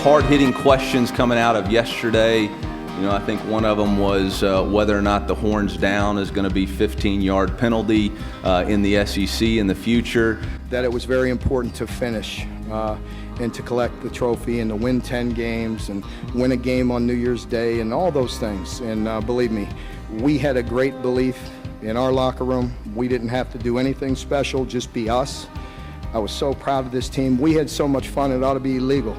hard-hitting questions coming out of yesterday. I think one of them was whether or not the horns down is going to be 15-yard penalty in the SEC in the future. That it was very important to finish and to collect the trophy and to win 10 games and win a game on New Year's Day and all those things. And believe me, we had a great belief in our locker room. We didn't have to do anything special, just be us. I was so proud of this team. We had so much fun, it ought to be illegal.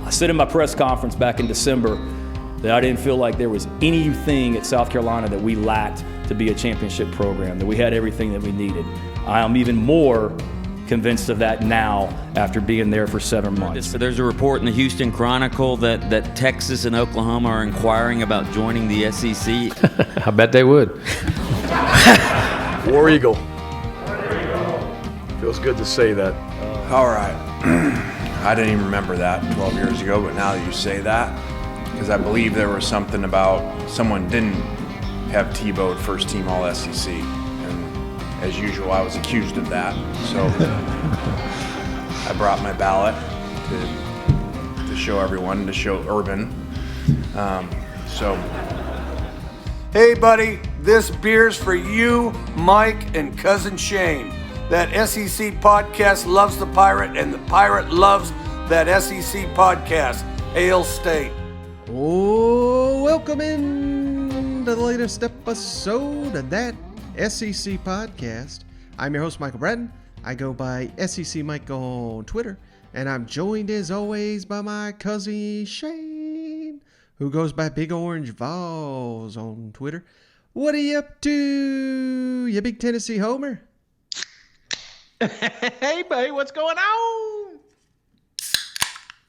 I said in my press conference back in December that I didn't feel like there was anything at South Carolina that we lacked to be a championship program, that we had everything that we needed. I am even more convinced of that now after being there for 7 months. There's a report in the Houston Chronicle that Texas and Oklahoma are inquiring about joining the SEC. I bet they would. War Eagle. Feels good to say that. All right. I didn't even remember that 12 years ago, but now that you say that, because I believe there was something about someone didn't have Tebowed first team all SEC, and as usual I was accused of that, so I brought my ballot to show everyone, to show Urban. Hey buddy, this beer's for you, Mike, and cousin Shane. That SEC podcast loves the Pirate, and the Pirate loves that SEC podcast. Hail State. Oh, welcome in to the latest episode of that SEC podcast. I'm your host, Michael Bratton. I go by SEC Mike on Twitter, and I'm joined as always by my cousin Shane, who goes by Big Orange Vols on Twitter. What are you up to, you big Tennessee homer? Hey, buddy, what's going on?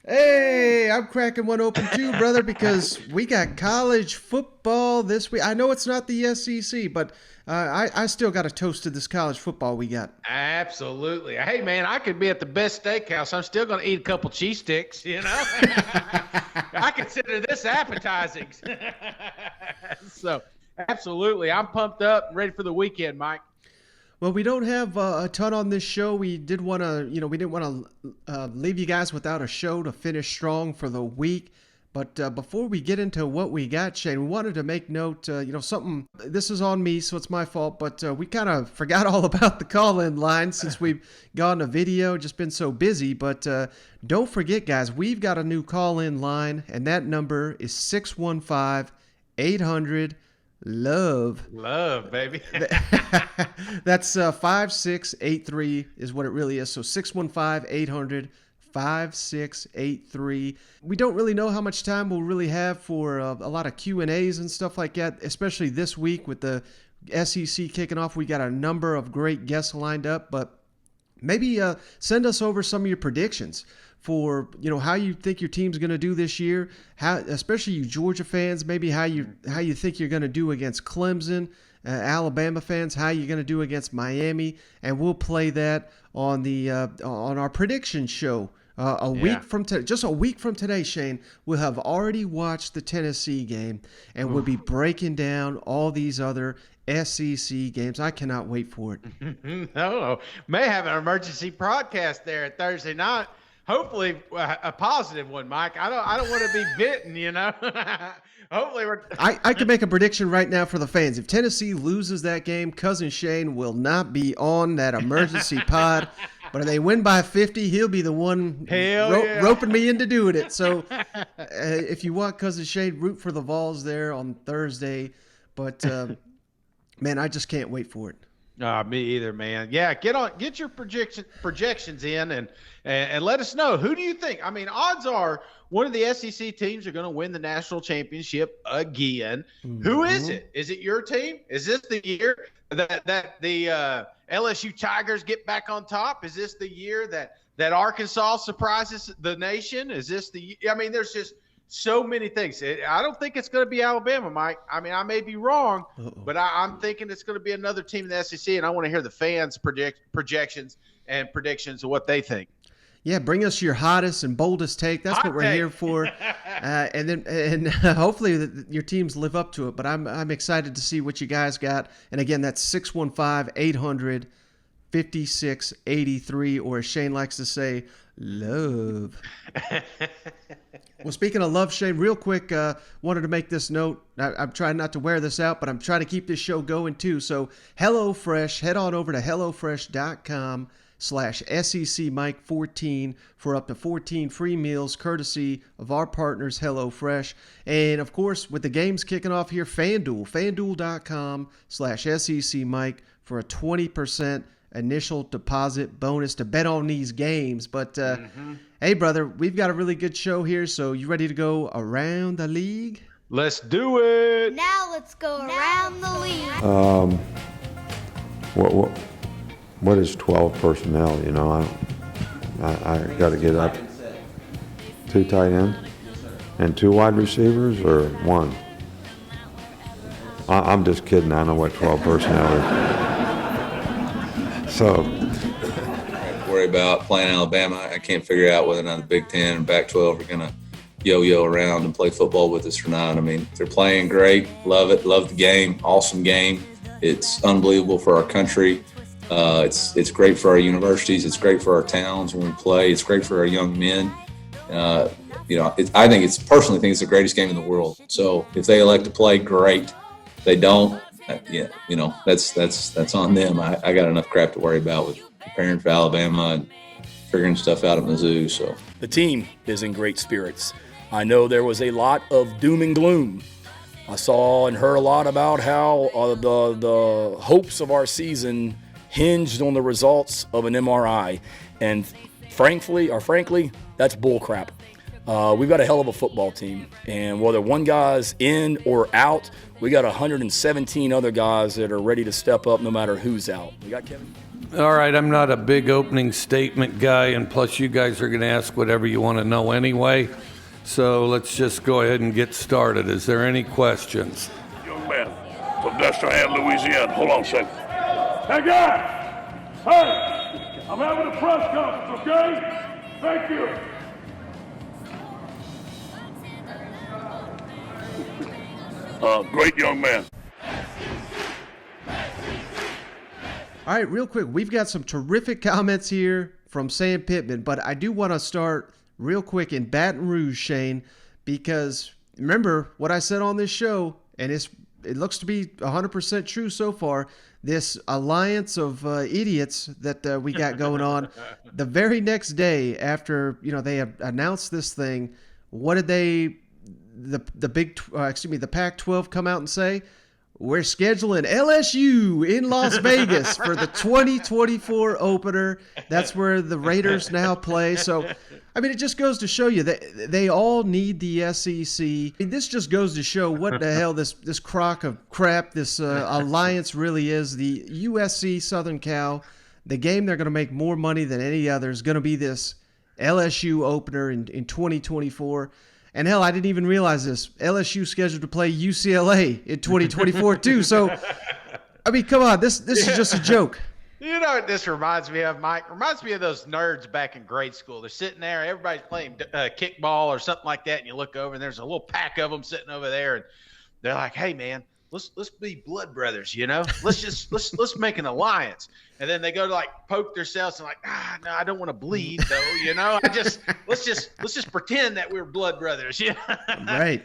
Hey, I'm cracking one open too, brother, because we got college football this week. I know it's not the SEC, but I still got a toast to this college football we got. Absolutely. Hey, man, I could be at the best steakhouse. I'm still going to eat a couple cheese sticks, I consider this appetizing. So, absolutely. I'm pumped up and ready for the weekend, Mike. Well, we don't have a ton on this show. We did want to, we didn't want to leave you guys without a show to finish strong for the week. But before we get into what we got, Shane, we wanted to make note, something, this is on me, so it's my fault, but we kind of forgot all about the call-in line since we've gone to video, just been so busy. But don't forget, guys, we've got a new call-in line, and that number is 615-800 Love, baby. That's 5683 is what it really is. So 615-800-5683. We don't really know how much time we'll really have for a lot of Q&As and stuff like that, especially this week with the SEC kicking off. We got a number of great guests lined up, but maybe send us over some of your predictions for how you think your team's going to do this year, how, especially you Georgia fans, maybe how you think you're going to do against Clemson, Alabama fans, how you're going to do against Miami, and we'll play that on the on our prediction show week from today. Just a week from today, Shane, we'll have already watched the Tennessee game, and we'll be breaking down all these other SEC games. I cannot wait for it. No, may have an emergency broadcast there at Thursday night. Hopefully a positive one, Mike. I don't want to be bitten, Hopefully I can make a prediction right now for the fans. If Tennessee loses that game, cousin Shane will not be on that emergency pod. But if they win by 50, he'll be the one roping me into doing it. So if you want cousin Shane, root for the Vols there on Thursday. But man, I just can't wait for it. Me either, man. Yeah, get your projections in and let us know. Who do you think? I mean, odds are one of the SEC teams are going to win the national championship again. Mm-hmm. Who is it? Is it your team? Is this the year that the LSU Tigers get back on top? Is this the year that Arkansas surprises the nation? Is this there's just so many things. I don't think it's going to be Alabama, Mike. I mean, I may be wrong, but I'm thinking it's going to be another team in the SEC, and I want to hear the fans' projections and predictions of what they think. Yeah, bring us your hottest and boldest take. That's what we're here for, and hopefully your teams live up to it. But I'm excited to see what you guys got. And again, that's 615-800 5683, or as Shane likes to say, love. Well, speaking of love, Shane, real quick, wanted to make this note. I'm trying not to wear this out, but I'm trying to keep this show going too. So HelloFresh, head on over to HelloFresh.com/SEC Mike 14 for up to 14 free meals courtesy of our partners HelloFresh. And of course, with the games kicking off here, FanDuel, FanDuel.com/SEC Mike for a 20% initial deposit bonus to bet on these games. But hey, brother, we've got a really good show here. So you ready to go around the league? Let's do it. Now let's go around the league. What is 12 personnel? You know, I got to get up. 2 tight ends and 2 wide receivers, or 1? I'm just kidding. I know what 12 personnel is. So, Worry about playing Alabama. I can't figure out whether or not the Big Ten and Pac-12 are going to yo-yo around and play football with us or not. I mean, they're playing great. Love it. Love the game. Awesome game. It's unbelievable for our country. It's great for our universities. It's great for our towns when we play. It's great for our young men. I personally think it's the greatest game in the world. So if they elect to play, great. If they don't, that's on them. I got enough crap to worry about with preparing for Alabama and figuring stuff out at Mizzou. So the team is in great spirits. I know there was a lot of doom and gloom. I saw and heard a lot about how the hopes of our season hinged on the results of an MRI, and frankly, that's bullcrap. We've got a hell of a football team, and whether one guy's in or out, we got 117 other guys that are ready to step up no matter who's out. We got Kevin. All right, I'm not a big opening statement guy, and plus you guys are going to ask whatever you want to know anyway. So let's just go ahead and get started. Is there any questions? Young man from Destrehan, Louisiana. Hold on a second. Hey, guys! Hey! I'm having a press conference, okay? Thank you. Great young man. All right, real quick, we've got some terrific comments here from Sam Pittman, but I do want to start real quick in Baton Rouge, Shane, because remember what I said on this show, and it looks to be 100% true so far, this alliance of idiots that we got going on. The very next day after they have announced this thing, what did the Pac-12 come out and say? We're scheduling LSU in Las Vegas for the 2024 opener. That's where the Raiders now play. So, I mean, it just goes to show you that they all need the SEC. I mean, this just goes to show what the hell this crock of crap, this alliance really is. The USC Southern Cal, the game they're going to make more money than any other is going to be this LSU opener in 2024. And hell, I didn't even realize this. LSU scheduled to play UCLA in 2024 too. So, I mean, come on, this is just a joke. You know what this reminds me of, Mike? Reminds me of those nerds back in grade school. They're sitting there, everybody's playing kickball or something like that, and you look over and there's a little pack of them sitting over there, and they're like, "Hey, man, let's be blood brothers, let's make an alliance." And then they go to like poke themselves and like, no, I don't want to bleed though, let's just pretend that we're blood brothers. Right.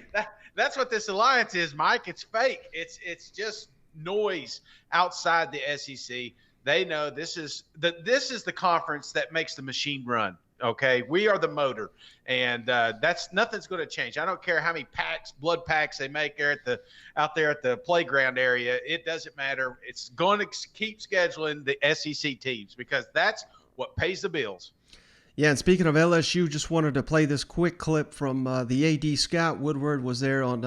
That's what this alliance is, Mike. It's fake. It's just noise outside the SEC. They know this is the conference that makes the machine run. Okay, we are the motor, and nothing's going to change. I don't care how many blood packs they make out there at the playground area. It doesn't matter. It's going to keep scheduling the SEC teams because that's what pays the bills. Yeah, and speaking of LSU, just wanted to play this quick clip from the AD. Scott Woodward was there on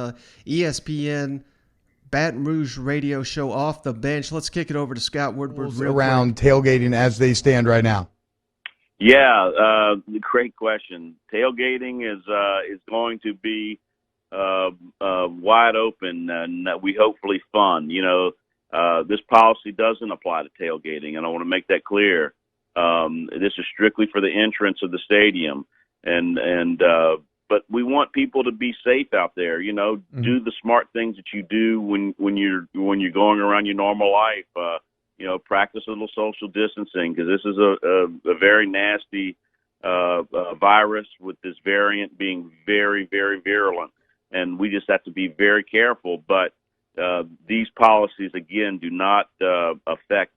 ESPN Baton Rouge radio show Off the Bench. Let's kick it over to Scott Woodward. Around tailgating as they stand right now. Yeah, great question. Tailgating is going to be wide open and we hopefully fun. This policy doesn't apply to tailgating, and I want to make that clear. This is strictly for the entrance of the stadium, but we want people to be safe out there. Do the smart things that you do when you're going around your normal life. practice a little social distancing, because this is a very nasty virus, with this variant being very, very virulent. And we just have to be very careful. But these policies, again, do not affect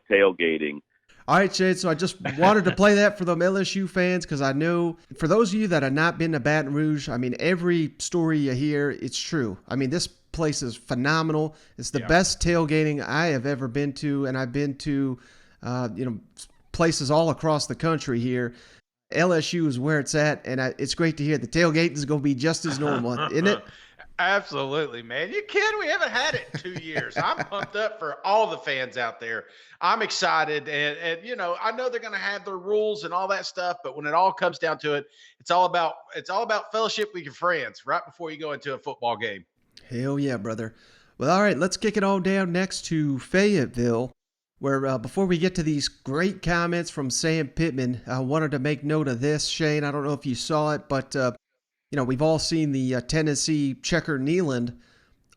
tailgating. All right, Shade, so I just wanted to play that for the LSU fans, because I know for those of you that have not been to Baton Rouge, I mean, every story you hear, it's true. I mean, this place is phenomenal. It's the best tailgating I have ever been to, and I've been to, places all across the country here. LSU is where it's at, and it's great to hear the tailgating is going to be just as normal, isn't it? Absolutely, man. You kidding? We haven't had it in 2 years. I'm pumped up for all the fans out there. I'm excited, and I know they're going to have their rules and all that stuff, but when it all comes down to it, it's all about fellowship with your friends right before you go into a football game. Hell yeah, brother. Well, all right, let's kick it on down next to Fayetteville, where before we get to these great comments from Sam Pittman, I wanted to make note of this, Shane. I don't know if you saw it, but we've all seen the Tennessee checker Neyland.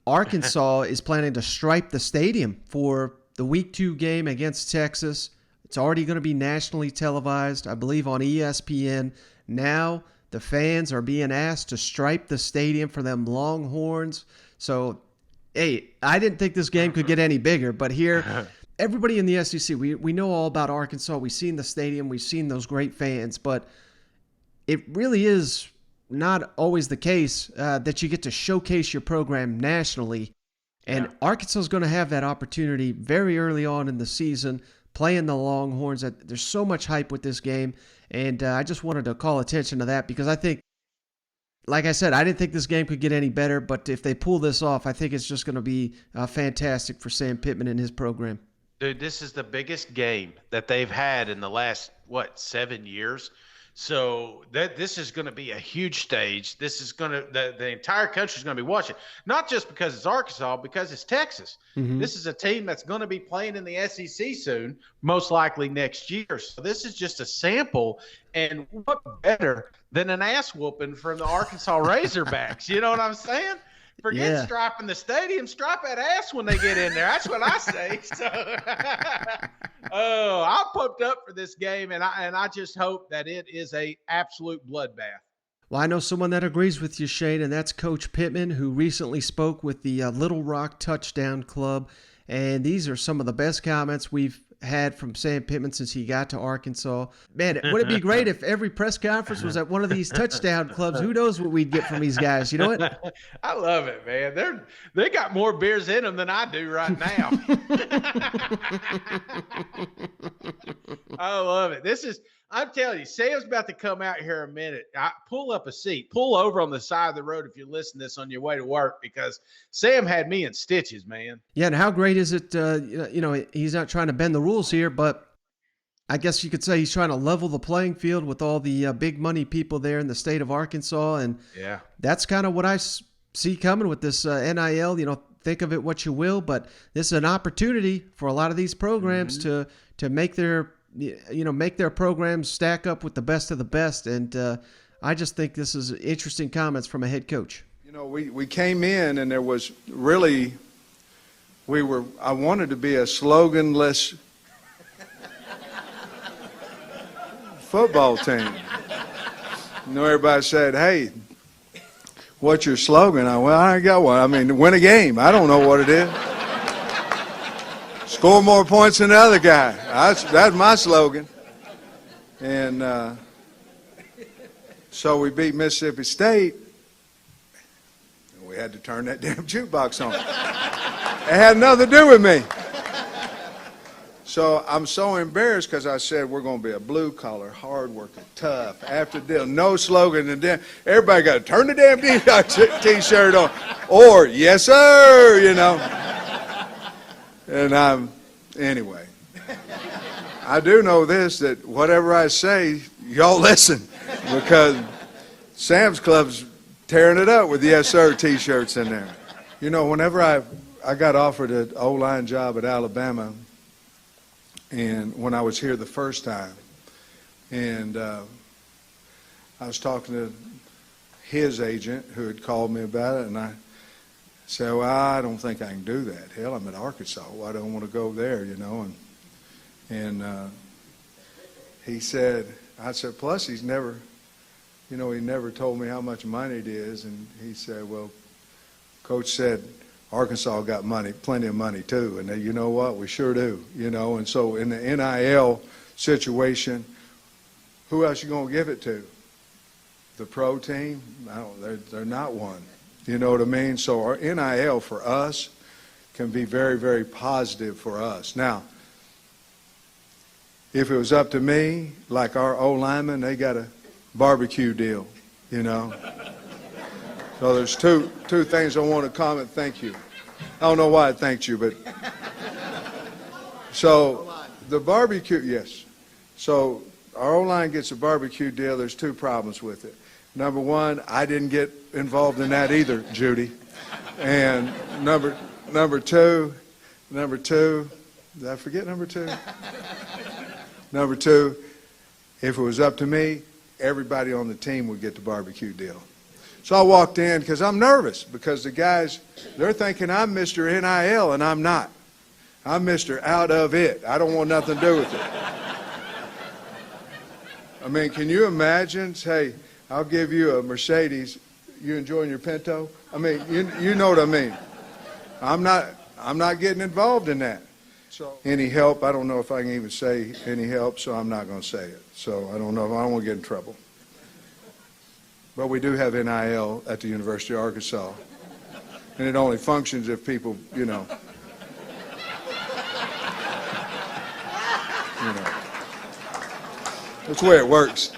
Arkansas is planning to stripe the stadium for the Week 2 game against Texas. It's already going to be nationally televised, I believe, on ESPN. Now the fans are being asked to stripe the stadium for them Longhorns. So, hey, I didn't think this game could get any bigger, but here, everybody in the SEC, we know all about Arkansas. We've seen the stadium. We've seen those great fans, but it really is not always the case that you get to showcase your program nationally. And Arkansas is going to have that opportunity very early on in the season, playing the Longhorns. There's so much hype with this game, and I just wanted to call attention to that, because I think, like I said, I didn't think this game could get any better, but if they pull this off, I think it's just going to be fantastic for Sam Pittman and his program. Dude, this is the biggest game that they've had in the last, 7 years? So this is going to be a huge stage. This is going to the entire country is going to be watching, not just because it's Arkansas, because it's Texas. Mm-hmm. This is a team that's going to be playing in the SEC soon, most likely next year. So this is just a sample, and what better than an ass whooping from the Arkansas Razorbacks? You know what I'm saying? Forget striping the stadium, stripe that ass when they get in there. That's what I say. So, I'm pumped up for this game, and I just hope that it is a absolute bloodbath. Well, I know someone that agrees with you, Shane, and that's Coach Pittman, who recently spoke with the Little Rock Touchdown Club. And these are some of the best comments we've had from Sam Pittman since he got to Arkansas. Man, would it be great if every press conference was at one of these touchdown clubs? Who knows what we'd get from these guys? You know what? I love it, man. They got more beers in them than I do right now. I love it. I'm telling you, Sam's about to come out here in a minute. Pull up a seat. Pull over on the side of the road if you're listening to this on your way to work, because Sam had me in stitches, man. Yeah, and how great is it, he's not trying to bend the rules here, but I guess you could say he's trying to level the playing field with all the big money people there in the state of Arkansas, and that's kind of what I see coming with this NIL. Think of it what you will, but this is an opportunity for a lot of these programs to make their programs stack up with the best of the best. And I just think this is interesting comments from a head coach. We came in and there was really, I wanted to be a sloganless football team. Everybody said, hey, what's your slogan? I ain't got one. I mean, win a game. I don't know what it is. Score more points than the other guy. That's my slogan. And so we beat Mississippi State. And we had to turn that damn jukebox on. It had nothing to do with me. So I'm so embarrassed because I said we're going to be a blue-collar, hard-working, tough, after deal, no slogan. And then everybody got to turn the damn T-shirt on. Or, yes, sir, And anyway, I do know this, that whatever I say, y'all listen, because Sam's Club's tearing it up with yes sir T-shirts in there. Whenever I got offered an O-line job at Alabama, and when I was here the first time, and I was talking to his agent who had called me about it, and I So I don't think I can do that. Hell, I'm at Arkansas. I don't want to go there, And he said, I said, plus he's never, he never told me how much money it is. And he said, well, Coach said Arkansas got money, plenty of money too. And you know what? We sure do, And so in the NIL situation, who else you going to give it to? The pro team? No, they're not one. You know what I mean? So our NIL for us can be very, very positive for us. Now, if it was up to me, like our O-linemen, they got a barbecue deal, So there's two things I want to comment. Thank you. I don't know why I thanked you, but so the barbecue, yes. So our O-line gets a barbecue deal. There's two problems with it. Number one, I didn't get involved in that either, Judy. And number two, did I forget number two? Number two, if it was up to me, everybody on the team would get the barbecue deal. So I walked in because I'm nervous because the guys, they're thinking I'm Mr. NIL and I'm not. I'm Mr. Out of It. I don't want nothing to do with it. I mean, can you imagine, hey, I'll give you a Mercedes. You enjoying your Pinto? I mean, you know what I mean. I'm not getting involved in that. So any help? I don't know if I can even say any help, so I'm not going to say it. So I don't know if I don't want to get in trouble. But we do have NIL at the University of Arkansas, and it only functions if people, That's the way it works.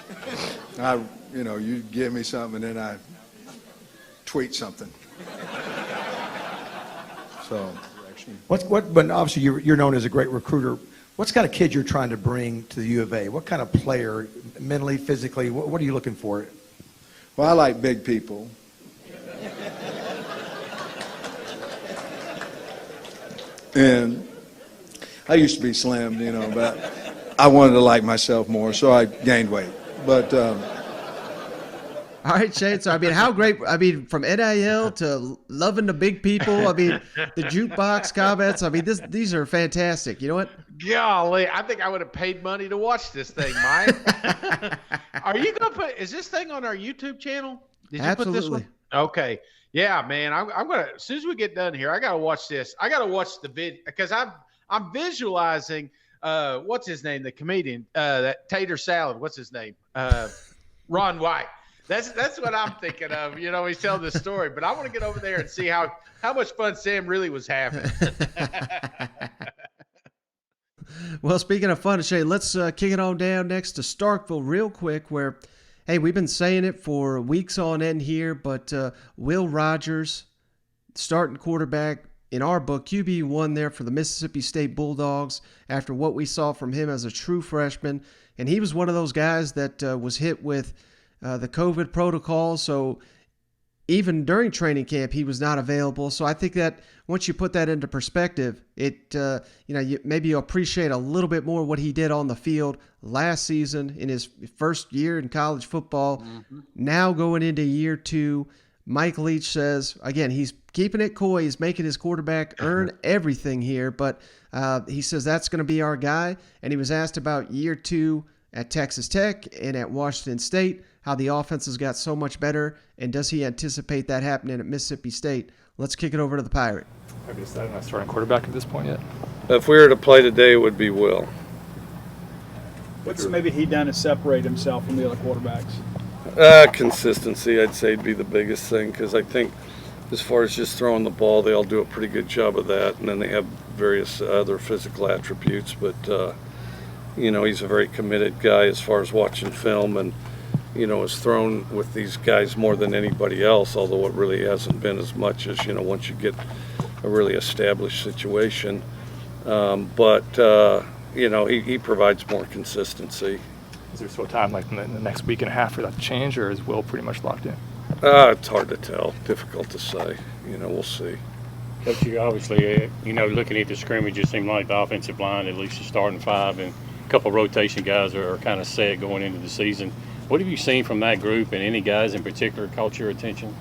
You give me something and then I tweet something. So, but obviously you're known as a great recruiter. What's kind of kid you're trying to bring to the U of A? What kind of player, mentally, physically, what are you looking for? Well, I like big people. And I used to be slim, but I wanted to like myself more, so I gained weight. But all right, Shane. So, how great, from NIL to loving the big people, the jukebox comments, these are fantastic. You know what? Golly, I think I would have paid money to watch this thing, Mike. Are you going to is this thing on our YouTube channel? Did you Absolutely. put this one? Okay. Yeah, man. I'm going to, as soon as we get done here, I got to watch this. I got to watch the video because I'm visualizing, what's his name? The comedian, that tater salad. What's his name? Ron White. That's what I'm thinking of. He's telling this story, but I want to get over there and see how much fun Sam really was having. Well, speaking of fun, Shay, let's kick it on down next to Starkville real quick where, hey, we've been saying it for weeks on end here, but Will Rogers, starting quarterback, in our book, QB1 there for the Mississippi State Bulldogs after what we saw from him as a true freshman. And he was one of those guys that was hit with the COVID protocol. So even during training camp, he was not available. So I think that once you put that into perspective, it maybe you appreciate a little bit more what he did on the field last season in his first year in college football. Mm-hmm. Now going into year two, Mike Leach says, again, he's keeping it coy. He's making his quarterback earn everything here, but he says that's going to be our guy. And he was asked about year two at Texas Tech and at Washington State, how the offenses got so much better, and does he anticipate that happening at Mississippi State? Let's kick it over to the Pirate. Have you decided on a starting quarterback at this point yet? If we were to play today, it would be Will. What's maybe he done to separate himself from the other quarterbacks? Consistency, I'd say, would be the biggest thing, because I think as far as just throwing the ball, they all do a pretty good job of that, and then they have various other physical attributes, but he's a very committed guy as far as watching film, and has thrown with these guys more than anybody else, although it really hasn't been as much as, once you get a really established situation. He provides more consistency. Is there still time, like in the next week and a half, for that to change, or is Will pretty much locked in? It's hard to tell. Difficult to say. We'll see. Coach, you obviously, looking at the scrimmage, it seemed like the offensive line, at least the starting five, and a couple of rotation guys are kind of set going into the season. What have you seen from that group, and any guys in particular caught your attention?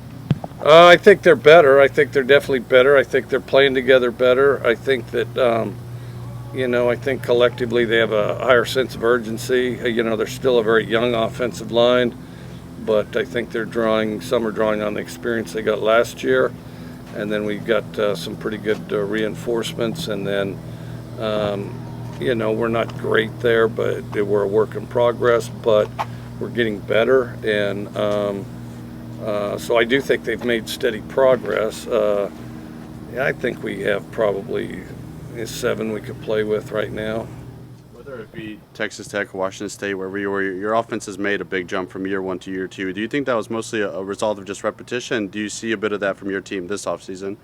I think they're better. I think they're definitely better. I think they're playing together better. I think that, I think collectively they have a higher sense of urgency. They're still a very young offensive line, but I think some are drawing on the experience they got last year. And then we've got some pretty good reinforcements. And then, we're not great there, but we're a work in progress, but we're getting better. And so I do think they've made steady progress. I think we have probably 7 we could play with right now. Whether it be Texas Tech or Washington State, wherever you were, your offense has made a big jump from year 1 to year 2. Do you think that was mostly a result of just repetition? Do you see a bit of that from your team this offseason?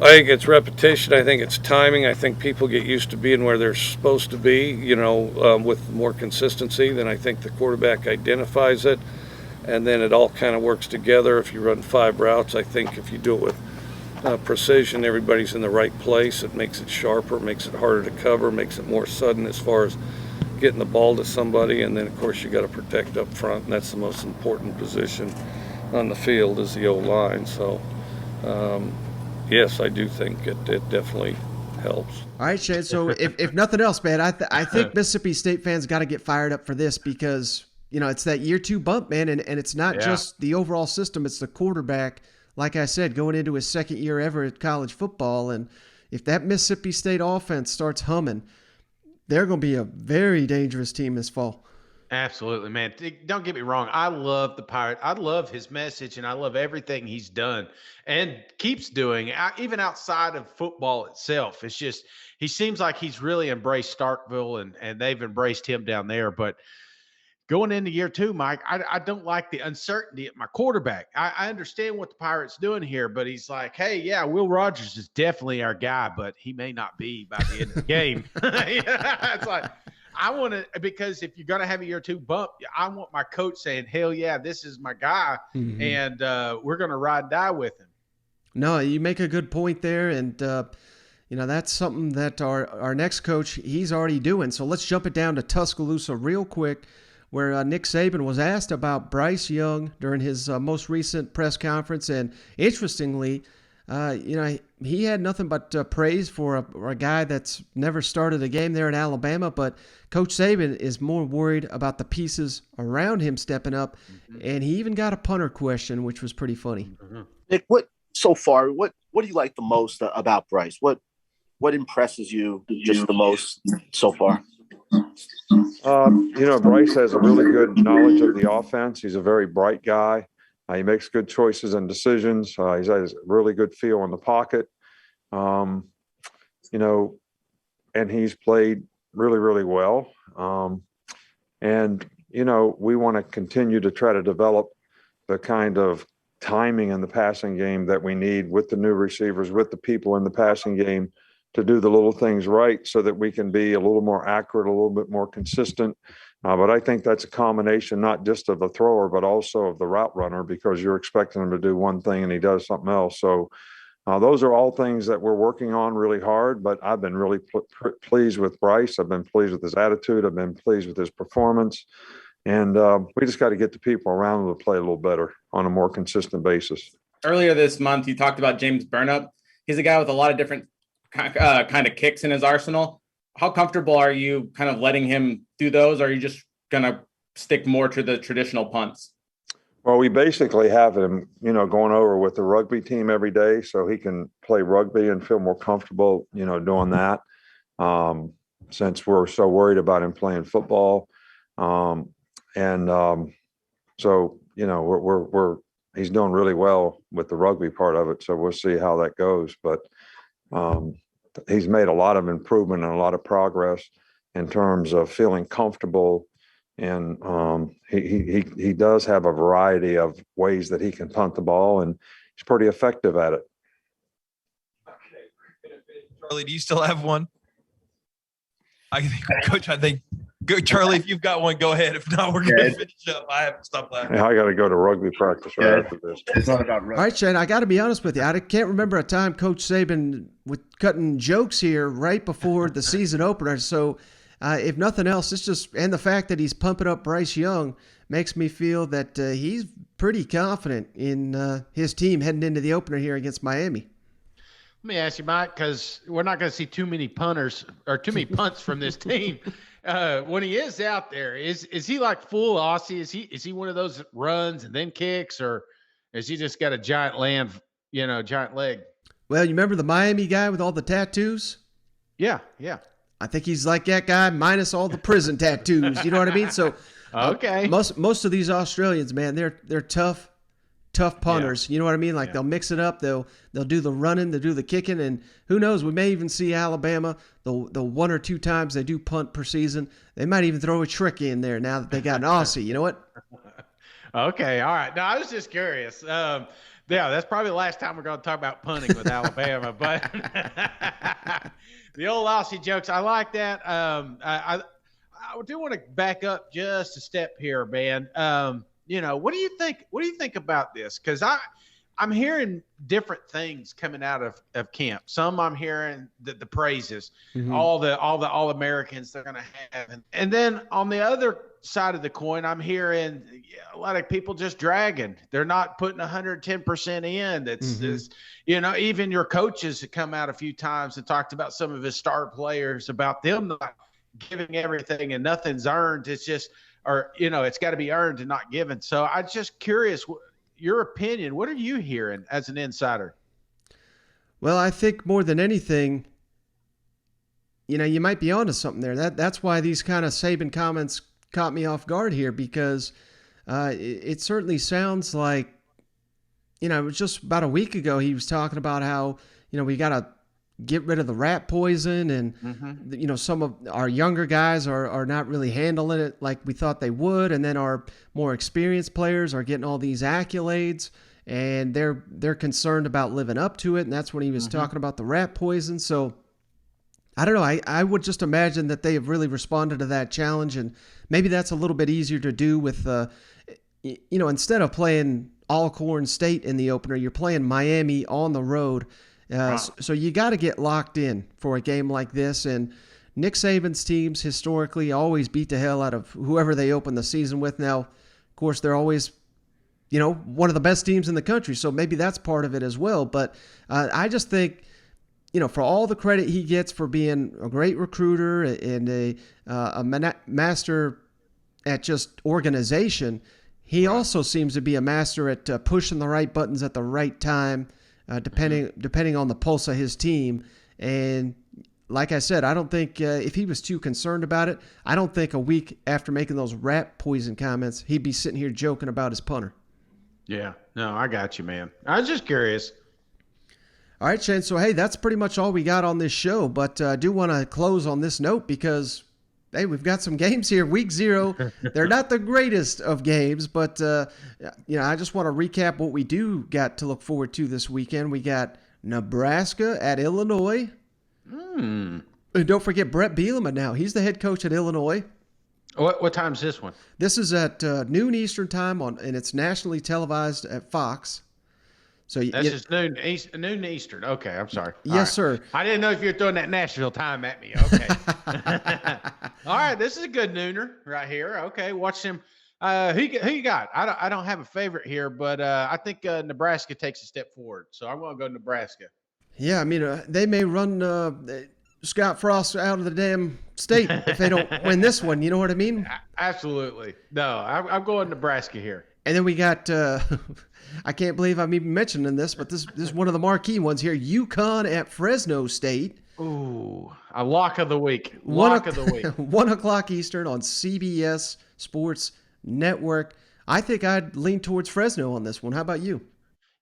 I think it's repetition. I think it's timing. I think people get used to being where they're supposed to be, with more consistency. Then I think the quarterback identifies it, and then it all kind of works together. If you run 5 routes, I think if you do it with precision, everybody's in the right place. It makes it sharper, makes it harder to cover, makes it more sudden as far as getting the ball to somebody. And then, of course, you got to protect up front, and that's the most important position on the field is the O-line. So, yes, I do think it definitely helps. All right, Shane. So if nothing else, man, I think Mississippi State fans got to get fired up for this because, it's that year 2 bump, man, and it's not just the overall system, it's the quarterback. Like I said, going into his 2nd year ever at college football, and if that Mississippi State offense starts humming, they're going to be a very dangerous team this fall. Absolutely, man. Don't get me wrong. I love the Pirate. I love his message, and I love everything he's done and keeps doing, even outside of football itself. It's just he seems like he's really embraced Starkville, and they've embraced him down there. But going into year 2, Mike, I don't like the uncertainty at my quarterback. I understand what the Pirates doing here, but he's like, hey, yeah, Will Rogers is definitely our guy, but he may not be by the end of the game. It's like, I want to, because if you're going to have a year 2 bump, I want my coach saying, hell yeah, this is my guy, and we're going to ride and die with him. No, you make a good point there, and that's something that our next coach, he's already doing. So let's jump it down to Tuscaloosa real quick, where Nick Saban was asked about Bryce Young during his most recent press conference. And interestingly, he had nothing but praise for a guy that's never started a game there in Alabama. But Coach Saban is more worried about the pieces around him stepping up. And he even got a punter question, which was pretty funny. Nick, what do you like the most about Bryce? What impresses you just the most so far? Bryce has a really good knowledge of the offense. He's a very bright guy. He makes good choices and decisions. He has a really good feel in the pocket. And he's played really, really well. We want to continue to try to develop the kind of timing in the passing game that we need with the new receivers, with the people in the passing game, to do the little things right so that we can be a little more accurate, a little bit more consistent. But I think that's a combination, not just of the thrower, but also of the route runner, because you're expecting him to do one thing and he does something else. So those are all things that we're working on really hard, but I've been really pleased with Bryce. I've been pleased with his attitude. I've been pleased with his performance. And we just got to get the people around him to play a little better on a more consistent basis. Earlier this month, you talked about James Burnup. He's a guy with a lot of different kind of kicks in his arsenal. How comfortable are you kind of letting him do those? Or are you just going to stick more to the traditional punts? Well, we basically have him, going over with the rugby team every day so he can play rugby and feel more comfortable, doing that. Since we're so worried about him playing football. So, he's doing really well with the rugby part of it. So we'll see how that goes. But he's made a lot of improvement and a lot of progress in terms of feeling comfortable. And he does have a variety of ways that he can punt the ball, and he's pretty effective at it. Charlie, do you still have one? Coach, go, Charlie, if you've got one, go ahead. If not, we're going to finish up. I haven't stopped laughing. I got to go to rugby practice right after this. It's not about rugby. All right, Shane, I got to be honest with you. I can't remember a time Coach Saban was cutting jokes here right before the season opener. So if nothing else, it's just, and the fact that he's pumping up Bryce Young makes me feel that he's pretty confident in his team heading into the opener here against Miami. Let me ask you, Mike, because we're not going to see too many punters or too many punts from this team. When he is out there, is he like full Aussie? Is he one of those that runs and then kicks, or is he just got a giant giant leg? Well, you remember the Miami guy with all the tattoos? Yeah. I think he's like that guy minus all the prison tattoos. You know what I mean? So, okay. Most of these Australians, man, they're tough punters. Yeah. You know what I mean? Like they'll mix it up. They'll do the running, they'll do the kicking, and who knows? We may even see Alabama the 1 or 2 times they do punt per season. They might even throw a trick in there now that they got an Aussie. You know what? Okay, all right. No, I was just curious. Yeah, that's probably the last time we're going to talk about punting with Alabama, but the old Aussie jokes, I like that. I do want to back up just a step here, man. What do you think? What do you think about this? Because I'm hearing different things coming out of camp. Some I'm hearing the praises, all the All-Americans they're going to have, and then on the other side of the coin, I'm hearing a lot of people just dragging. They're not putting 110% in. That's even your coaches have come out a few times and talked about some of his star players about them not giving everything and nothing's earned. It's just. Or, it's got to be earned and not given. So I'm just curious, your opinion, what are you hearing as an insider? Well, I think more than anything, you might be onto something there. That's why these kind of Saban comments caught me off guard here, because it certainly sounds like, it was just about a week ago he was talking about how, we got to get rid of the rat poison, and some of our younger guys are not really handling it like we thought they would, and then our more experienced players are getting all these accolades, and they're concerned about living up to it, and that's when he was talking about the rat poison. So I don't know. I would just imagine that they have really responded to that challenge, and maybe that's a little bit easier to do with instead of playing Alcorn State in the opener, you're playing Miami on the road. So you got to get locked in for a game like this. And Nick Saban's teams historically always beat the hell out of whoever they open the season with. Now, of course, they're always, one of the best teams in the country. So maybe that's part of it as well. But I just think, for all the credit he gets for being a great recruiter and a master at just organization, he also seems to be a master at pushing the right buttons at the right time. Depending on the pulse of his team. And like I said, I don't think if he was too concerned about it, I don't think a week after making those rat poison comments, he'd be sitting here joking about his punter. Yeah, no, I got you, man. I was just curious. All right, Shane. So, hey, that's pretty much all we got on this show. But I do want to close on this note because, hey, we've got some games here. Week 0, they're not the greatest of games, but, I just want to recap what we do got to look forward to this weekend. We got Nebraska at Illinois. And don't forget Brett Bielema now. He's the head coach at Illinois. What time's this one? This is at noon Eastern time, and it's nationally televised at Fox. So that's just noon Eastern. Okay, I'm sorry. Yes, sir. I didn't know if you were throwing that Nashville time at me. Okay. All right, this is a good nooner right here. Okay, watch him. Who you got? I don't have a favorite here, but I think Nebraska takes a step forward. So I'm going to go Nebraska. Yeah, I mean they may run Scott Frost out of the damn state if they don't win this one. You know what I mean? Absolutely. No, I'm going Nebraska here. And then we got, I can't believe I'm even mentioning this, but this is one of the marquee ones here. UConn at Fresno State. Ooh, a lock of the week. 1 o'clock Eastern on CBS Sports Network. I think I'd lean towards Fresno on this one. How about you?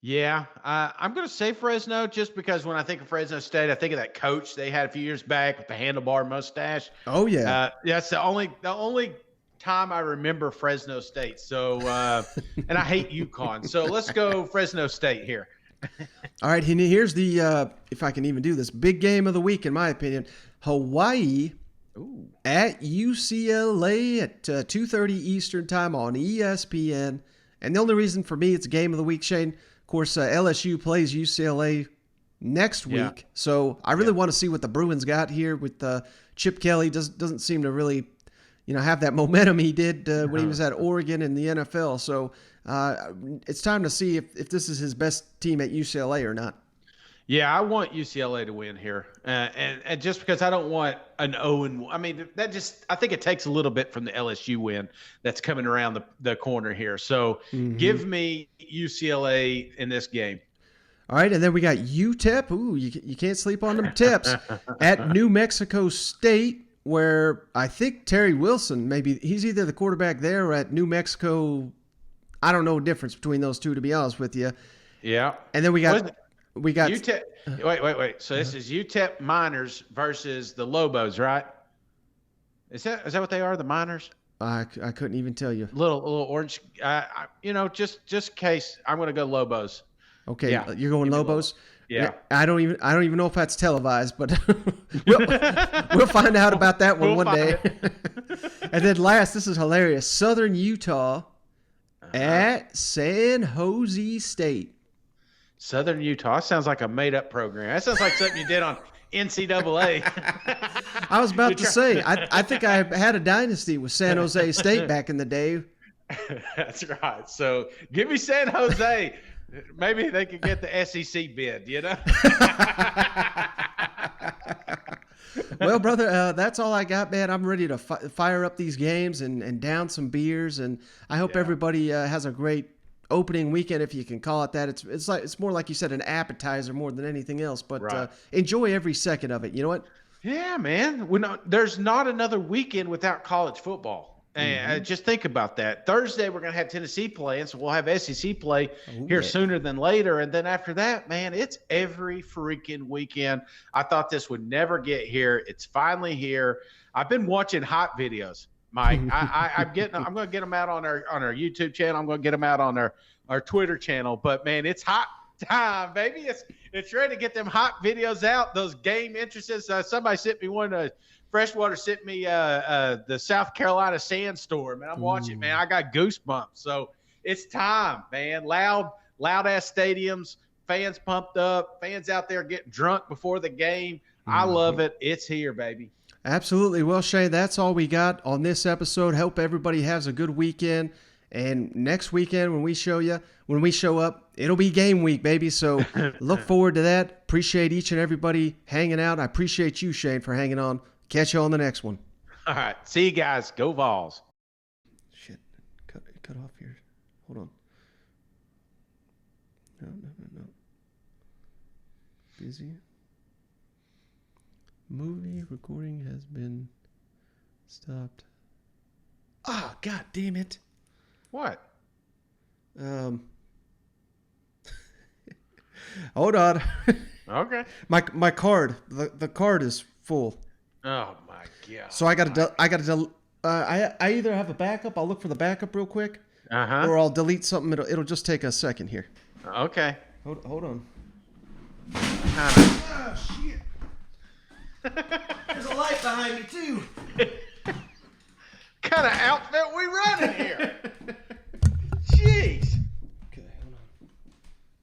Yeah, I'm going to say Fresno just because when I think of Fresno State, I think of that coach they had a few years back with the handlebar mustache. Oh, yeah. That's the only time I remember Fresno State. So, and I hate UConn. So let's go Fresno State here. All right. And here's the, if I can even do this, big game of the week, in my opinion. Hawaii at UCLA at 2:30 Eastern time on ESPN. And the only reason for me it's a game of the week, Shane, of course, LSU plays UCLA next week. Yeah. So I really want to see what the Bruins got here with Chip Kelly. Doesn't seem to really have that momentum he did when he was at Oregon in the NFL. So it's time to see if this is his best team at UCLA or not. Yeah, I want UCLA to win here, and just because I don't want an 0-1. I mean, I think it takes a little bit from the LSU win that's coming around the corner here. So give me UCLA in this game. All right, and then we got UTEP. Ooh, you can't sleep on them tips at New Mexico State, where I think Terry Wilson, maybe he's either the quarterback there or at New Mexico. I don't know the difference between those two, to be honest with you. Yeah, and then we got UTEP. Wait. So this is UTEP Miners versus the Lobos, right? Is that what they are? The Miners? I couldn't even tell you. Little orange. Just in case, I'm going to go Lobos. Okay, yeah. You're going Lobos. Yeah. I don't even know if that's televised, but we'll find out about that one day. And then last, this is hilarious. Southern Utah at San Jose State. Southern Utah. That sounds like a made-up program. That sounds like something you did on NCAA. I was about to say, I think I had a dynasty with San Jose State back in the day. That's right. So give me San Jose. Maybe they could get the SEC bid, Well, brother, that's all I got, man. I'm ready to fire up these games and down some beers, and I hope everybody has a great opening weekend, if you can call it that. It's more like you said, an appetizer more than anything else. But enjoy every second of it. You know what? Yeah, man. There's not another weekend without college football. And just think about that. Thursday we're going to have Tennessee playing, so we'll have SEC play here sooner than later. And then after that, man, it's every freaking weekend. I thought this would never get here. It's finally here. I've been watching hot videos, Mike. I'm going to get them out on our YouTube channel. I'm going to get them out on our Twitter channel. But man, it's hot time, baby. It's ready to get them hot videos out. Those game entrances. Somebody sent me one. Freshwater sent me the South Carolina sandstorm, and I'm watching, man. I got goosebumps. So it's time, man. Loud ass stadiums, fans pumped up, fans out there getting drunk before the game. I love it. It's here, baby. Absolutely. Well, Shane, that's all we got on this episode. Hope everybody has a good weekend. And next weekend when we show up, it'll be game week, baby. So look forward to that. Appreciate each and everybody hanging out. I appreciate you, Shane, for hanging on. Catch you on the next one. All right. See you guys. Go Vols. Shit. Cut off here. Hold on. No. Busy. Movie recording has been stopped. Ah, God damn it. What? Hold on. Okay. My card. The card is full. Oh my God. So I either have a backup. I'll look for the backup real quick. Or I'll delete something. It'll just take a second here. Okay. Hold on. Oh shit. There's a light behind me too. Kind of out